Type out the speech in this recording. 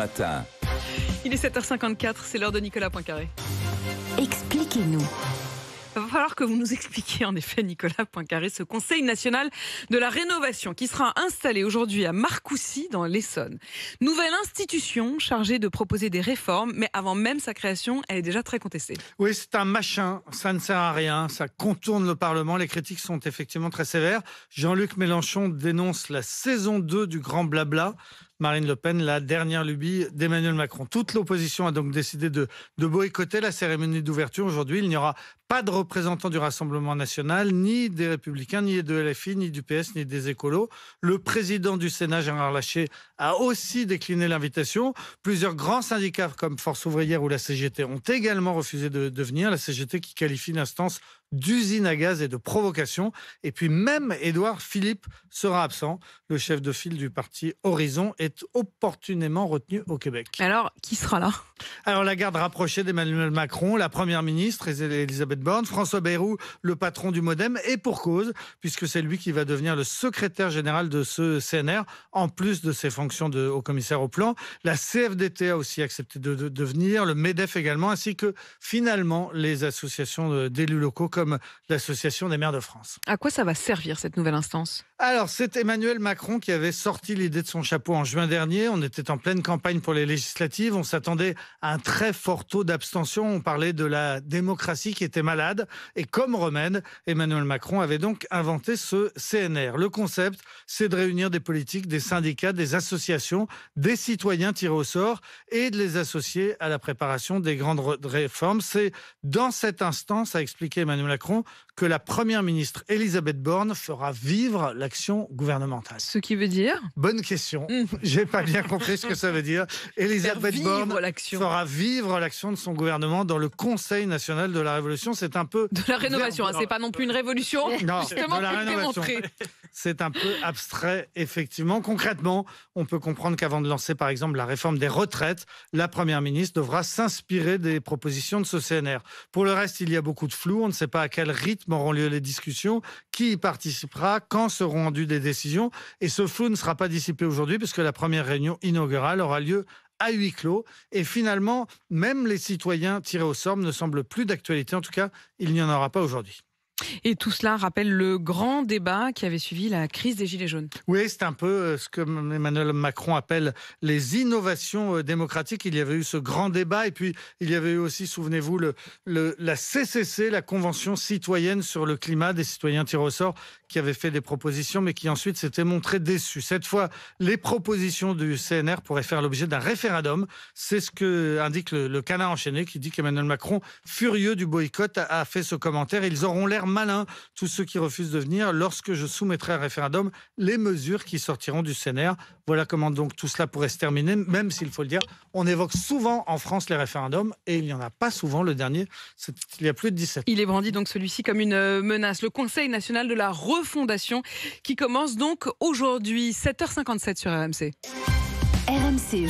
matin. Il est 7h54, c'est l'heure de Nicolas Poincaré. Expliquez-nous. Il va falloir que vous nous expliquiez, en effet, Nicolas Poincaré, ce Conseil national de la rénovation qui sera installé aujourd'hui à Marcoussis, dans l'Essonne. Nouvelle institution chargée de proposer des réformes, mais avant même sa création, elle est déjà très contestée. Oui, c'est un machin, ça ne sert à rien, ça contourne le Parlement, les critiques sont effectivement très sévères. Jean-Luc Mélenchon dénonce la saison 2 du grand blabla. Marine Le Pen, la dernière lubie d'Emmanuel Macron. Toute l'opposition a donc décidé de boycotter la cérémonie d'ouverture. Aujourd'hui, il n'y aura pas de représentants du Rassemblement national, ni des Républicains, ni de LFI, ni du PS, ni des écolos. Le président du Sénat, Gérard Larcher, a aussi décliné l'invitation. Plusieurs grands syndicats comme Force ouvrière ou la CGT ont également refusé de venir. La CGT qui qualifie l'instance d'usine à gaz et de provocation. Et puis même Édouard Philippe sera absent. Le chef de file du parti Horizon est opportunément retenu au Québec. Alors, qui sera là ? Alors la garde rapprochée d'Emmanuel Macron, la première ministre Elisabeth Borne, François Bayrou, le patron du MoDem, et pour cause, puisque c'est lui qui va devenir le secrétaire général de ce CNR, en plus de ses fonctions de haut-commissaire au plan. La CFDT a aussi accepté de venir, le MEDEF également, ainsi que finalement les associations d'élus locaux comme l'Association des maires de France. À quoi ça va servir, cette nouvelle instance ? Alors, c'est Emmanuel Macron qui avait sorti l'idée de son chapeau en juin dernier. On était en pleine campagne pour les législatives. On s'attendait à un très fort taux d'abstention. On parlait de la démocratie qui était malade. Et comme remède, Emmanuel Macron avait donc inventé ce CNR. Le concept, c'est de réunir des politiques, des syndicats, des associations, des citoyens tirés au sort et de les associer à la préparation des grandes réformes. C'est dans cette instance, a expliqué Emmanuel Macron, que la première ministre Elisabeth Borne fera vivre l'action gouvernementale. Ce qui veut dire ? Bonne question. J'ai pas bien compris ce que ça veut dire. Elisabeth Borne fera vivre l'action de son gouvernement dans le Conseil national de la Révolution. C'est un peu de la rénovation. C'est pas non plus une révolution. Non, justement, de la rénovation. C'est un peu abstrait, effectivement. Concrètement, on peut comprendre qu'avant de lancer, par exemple, la réforme des retraites, la première ministre devra s'inspirer des propositions de ce CNR. Pour le reste, il y a beaucoup de flou. On ne sait pas à quel rythme auront lieu les discussions, qui y participera, quand seront rendues des décisions. Et ce flou ne sera pas dissipé aujourd'hui, puisque la première réunion inaugurale aura lieu à huis clos. Et finalement, même les citoyens tirés au sort ne semblent plus d'actualité. En tout cas, il n'y en aura pas aujourd'hui. Et tout cela rappelle le grand débat qui avait suivi la crise des Gilets jaunes. Oui, c'est un peu ce que Emmanuel Macron appelle les innovations démocratiques. Il y avait eu ce grand débat et puis il y avait eu aussi, souvenez-vous, la CCC, la Convention citoyenne sur le climat des citoyens tirés au sort, qui avait fait des propositions mais qui ensuite s'était montré déçu. Cette fois, les propositions du CNR pourraient faire l'objet d'un référendum. C'est ce que indique le Canard enchaîné qui dit qu'Emmanuel Macron, furieux du boycott, a fait ce commentaire. Ils auront l'air malins, tous ceux qui refusent de venir, lorsque je soumettrai à référendum les mesures qui sortiront du CNR. Voilà comment donc tout cela pourrait se terminer, même s'il faut le dire, on évoque souvent en France les référendums et il n'y en a pas souvent. Le dernier, il y a plus de 17. Il est brandi donc celui-ci comme une menace. Le Conseil national de la refondation qui commence donc aujourd'hui, 7h57 sur RMC. RMC.